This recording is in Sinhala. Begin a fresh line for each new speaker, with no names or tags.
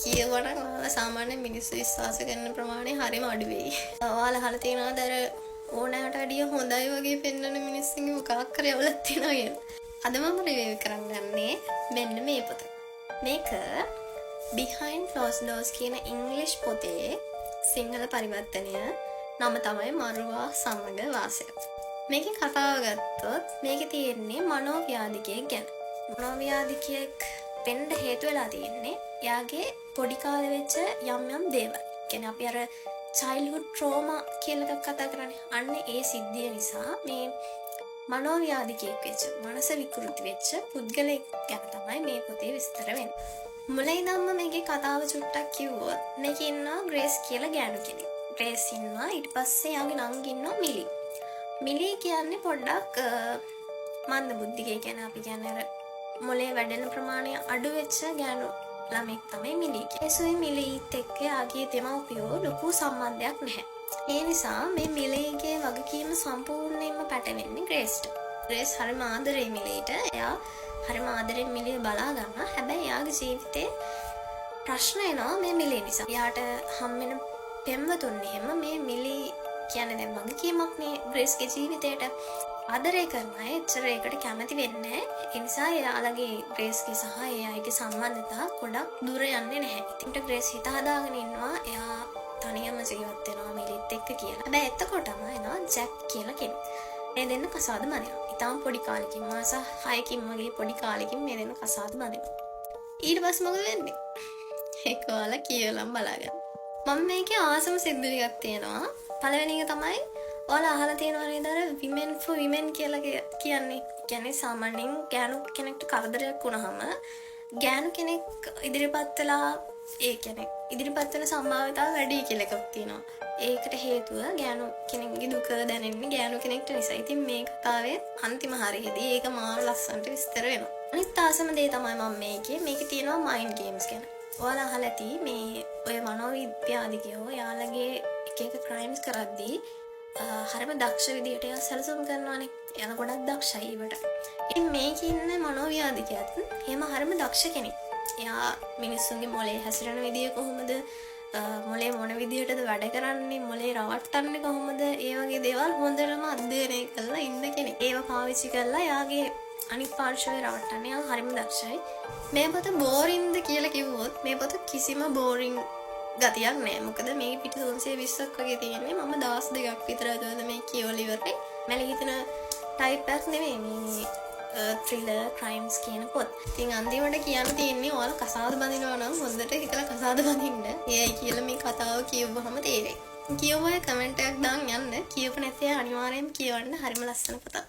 කියවනම් ඔයාලා සාමාන්‍ය මිනිස්සු විශ්වාස කරන ප්‍රමාණය හරිම අඩු වෙයි. ඔයාලා අහලා තියෙනවද අර ඕනෑමට වැඩිය හොඳයි වගේ පෙන්වන මිනිස්සුන්ගේ මොකක් කර යවලක් තියෙනවා කියලා. අද මම රිවිව් කරන්න ගන්නේ මෙන්න මේ පොත. මේක Behind Closed Doors කියන ඉංග්‍රීසි පොතේ සිංහල පරිවර්තනය. නම තමයි මරුවා සමග වාසය. මේකේ කතාව ගත්තොත් මේකේ තියෙන්නේ මනෝව්‍යාධිකයෙක් ගැන. මනෝව්‍යාධිකයෙක් වෙන්න හේතු වෙලා තියෙන්නේ එයාගේ පොඩි කාලේ වෙච්ච යම් දේවල්. කියන්නේ අපි අර childhood trauma කියලා එකක් කතා කරන්නේ. අන්න ඒ සිද්ධිය නිසා මේ මනෝව්‍යාධිකයෙක් වෙච්ච, මනස විකෘති වෙච්ච පුද්ගලයෙක් ගැන තමයි මේ පොතේ විස්තර වෙන්නේ. මුලින් ඉඳන්ම මේකේ කතාව චුට්ටක් කිව්වොත් මේකේ ඉන්නවා ග්‍රේස් කියලා ගෑනු කෙනෙක්. ග්‍රේස් ඉන්නවා, ඊට පස්සේ යාගේ නංගි ඉන්නවා මිලි. මිලි කියන්නේ පොඩ්ඩක් මන්ද බුද්ධිකේ, කියන්නේ අපි කියන්නේ අර මොලේ වැඩෙන ප්‍රමාණය අඩු වෙච්ච ගෑනු ළමෙක් තමයි මිලි. ඒසොයි මිලිත් එක්ක යාගේ දෙමව්පියෝ ලොකු සම්බන්ධයක් නැහැ. ඒ නිසා මේ මිලිගේ වගකීම සම්පූර්ණයෙන්ම පැටවෙන්නේ ග්‍රේස්ට. ග්‍රේස් හරිම ආදරේ මිලිට. එයා හරිම ආදරෙන් මිලිව බලා ගන්නවා. හැබැයි එයාගේ ජීවිතේ ප්‍රශ්න එනවා මේ මිලි නිසා. එයාට හම්බෙන පෙම්වතුන් එහෙම මේ මිලි කියන්නේ දැන් වගකීමක් නේ ග්‍රේස්ගේ ජීවිතේට. ආදරය කරන අය එච්චර ඒකට කැමති වෙන්නේ නැහැ. ඒ නිසා එයාලගේ ග්‍රේස්ගේ සහ ඒ අයගේ සම්බන්ධතා ගොඩක් දුර යන්නේ නැහැ. ඉතින් ග්‍රේස් හිත හදාගෙන ඉන්නවා එයා තනියම ජීවත් වෙනවා මිලිත් එක්ක කියලා. හැබැයි එතකොටම එනවා ජැක් කියලා කෙනෙක්. මේ දෙන්න කසාද බඳිනවා. ඊටාම් පොඩි කාලෙකින් මාස 6කින් වගේ පොඩි කාලෙකින් මේ දෙන්න කසාද බඳිනවා. ඊට පස්සේ මොකද වෙන්නේ? ඒක ඔයාලා කියලා බලගන්න. මම මේකේ ආසම සිද්ධියක් තියෙනවා. පළවෙනි එක තමයි ඔයාලා අහලා තියෙනවා නේද අර women for women කියලා කියන්නේ. කියන්නේ සාමාන්‍යයෙන් ගෑනු කෙනෙක්ට කරදරයක් වුණාම ගෑනු කෙනෙක් ඉදිරිපත් වෙලා ඒ කියන්නේ ඉදිරිපත් වෙන සම්භාවිතාව වැඩි කියලා එකක් තියෙනවා. ඒකට හේතුව ගෑනු කෙනෙක්ගේ දුක දැනෙන්නේ ගෑනු කෙනෙක්ට නිසා. ඉතින් මේ කතාවේ අන්තිම හරියේදී ඒක මාර ලස්සනට විස්තර වෙනවා. අනිත් ආසම දේ තමයි මම මේකේ තියෙනවා mind games ගැන. ඔයාලා අහලා ඇති මේ ඔය මනෝවිද්‍යාධිකයෝ යාළගේ එක crimes කරද්දී හරිම දක්ෂ විදියට එයා සැලසුම් කරනවානේ. එයා ගොඩක් දක්ෂයි ඒවට. ඉතින් මේකේ ඉන්න මනෝව්‍යාධිකයාත් එහෙම හරිම දක්ෂ කෙනෙක්. එයා මිනිස්සුන්ගේ මොලේ හැසිරෙන විදිය කොහොමද, මොලේ මොන විදියටද වැඩ කරන්නේ, මොලේ රවට්ටන්නේ කොහොමද, ඒ වගේ දේවල් හොඳටම අධ්‍යයනය කරලා ඉන්න කෙනෙක්. ඒව පාවිච්චි කරලා එයාගේ අනිත් පාර්ශවය රවට්ටන්නේ. එයා හරිම දක්ෂයි. මේ පොත බෝරින්ද කියලා කිව්වොත් මේ පොත කිසිම බෝරින් ගතියක් නෑ. මොකද මේ පිටු 320ක් වගේ තියෙන්නේ. මම දවස් දෙකක් විතර ගියද මේ කියවල ඉවරයි. මම හිතන ටයිප් එකක් නෙමෙයි මේ thriller crimes කියන පොත්. ඉතින් අන්තිමට කියන්න තියෙන්නේ ඔයාලා කසාද බඳිනවා නම් හොඳට හිතලා කසාද බඳින්න. එයයි කියලා මේ කතාව කියවුවහම තේරෙයි. කියවුවා කමෙන්ට් එකක් දාන්න යන්න. කියවපු නැත්නම් අනිවාර්යෙන්ම කියවන්න. හරිම ලස්සන පොතක්.